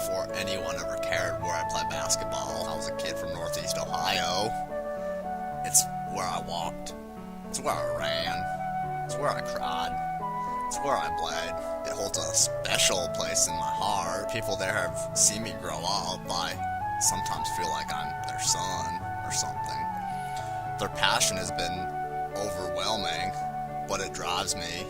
before anyone ever cared where I play basketball. I was a kid from Northeast Ohio. It's where I walked. It's where I ran. It's where I cried. It's where I bled. It holds a special place in my heart. People there have seen me grow up. I sometimes feel like I'm their son or something. Their passion has been overwhelming, but it drives me.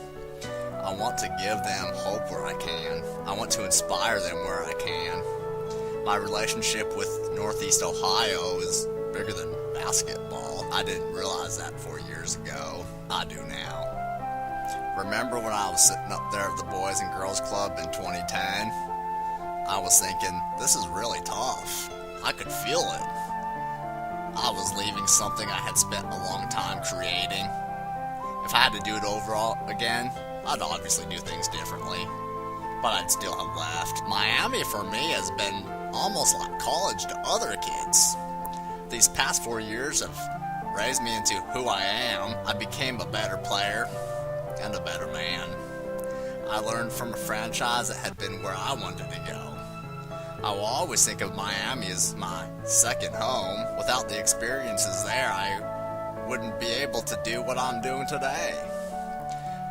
I want to give them hope where I can. I want to inspire them where I can. My relationship with Northeast Ohio is bigger than basketball. I didn't realize that 4 years ago. I do now. Remember when I was sitting up there at the Boys and Girls Club in 2010? I was thinking, this is really tough. I could feel it. I was leaving something I had spent a long time creating. If I had to do it overall again, I'd obviously do things differently, but I'd still have left. Miami for me has been almost like college to other kids. These past 4 years have raised me into who I am. I became a better player and a better man. I learned from a franchise that had been where I wanted to go. I will always think of Miami as my second home. Without the experiences there, I wouldn't be able to do what I'm doing today.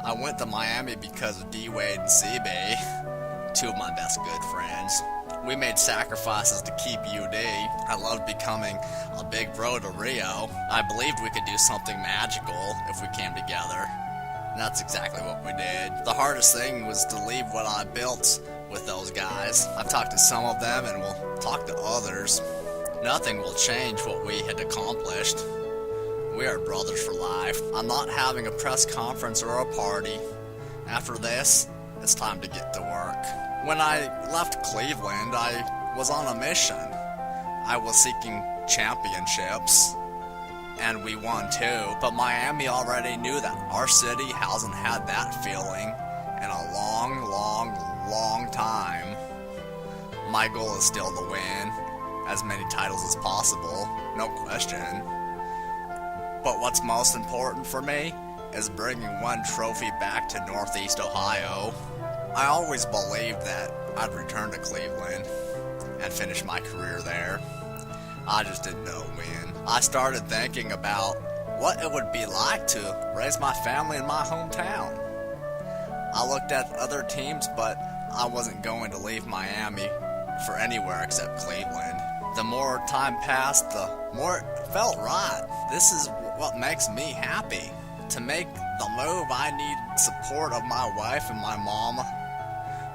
I went to Miami because of D-Wade and CB, two of my best good friends. We made sacrifices to keep UD. I loved becoming a big bro to Rio. I believed we could do something magical if we came together. And that's exactly what we did. The hardest thing was to leave what I built with those guys. I've talked to some of them and will talk to others. Nothing will change what we had accomplished. We are brothers for life. I'm not having a press conference or a party. After this, it's time to get to work. When I left Cleveland, I was on a mission. I was seeking championships, and we won too. But Miami already knew that our city hasn't had that feeling in a long time. My goal is still to win as many titles as possible, no question. But what's most important for me is bringing one trophy back to Northeast Ohio. I always believed that I'd return to Cleveland and finish my career there. I just didn't know when. I started thinking about what it would be like to raise my family in my hometown. I looked at other teams, but I wasn't going to leave Miami for anywhere except Cleveland. The more time passed, the more it felt right. This is what makes me happy. To make the move, I need support of my wife and my mom,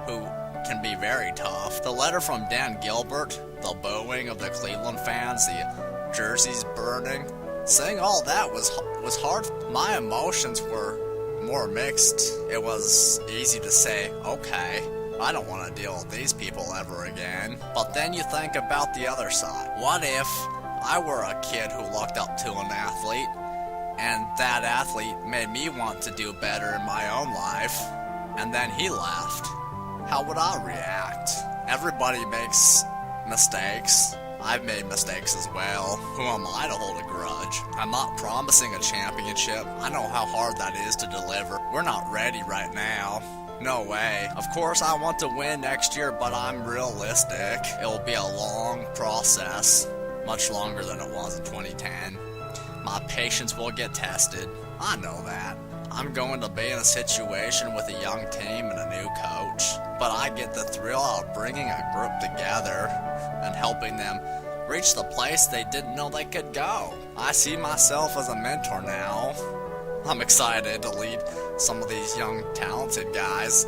who can be very tough. The letter from Dan Gilbert, the booing of the Cleveland fans, the jerseys burning, saying all that was hard. My emotions were more mixed. It was easy to say, okay, I don't want to deal with these people ever again. But then you think about the other side. What if I were a kid who looked up to an athlete, and that athlete made me want to do better in my own life, and then he left? How would I react? Everybody makes mistakes. I've made mistakes as well. Who am I to hold a grudge? I'm not promising a championship. I know how hard that is to deliver. We're not ready right now. No way. Of course I want to win next year, but I'm realistic. It will be a long process, much longer than it was in 2010. My patience will get tested. I know that. I'm going to be in a situation with a young team and a new coach, but I get the thrill out of bringing a group together and helping them reach the place they didn't know they could go. I see myself as a mentor now. I'm excited to lead some of these young, talented guys.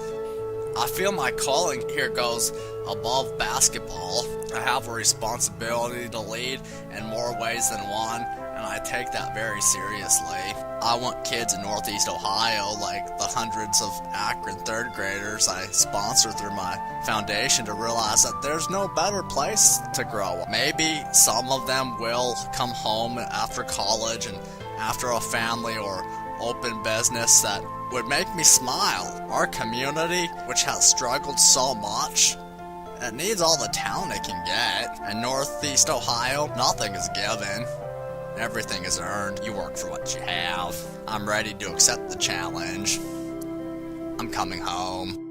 I feel my calling here goes above basketball. I have a responsibility to lead in more ways than one, and I take that very seriously. I want kids in Northeast Ohio, like the hundreds of Akron third graders I sponsor through my foundation, to realize that there's no better place to grow up. Maybe some of them will come home after college and after a family or open business that would make me smile. Our community, which has struggled so much, it needs all the talent it can get. In Northeast Ohio, nothing is given. Everything is earned. You work for what you have. I'm ready to accept the challenge. I'm coming home.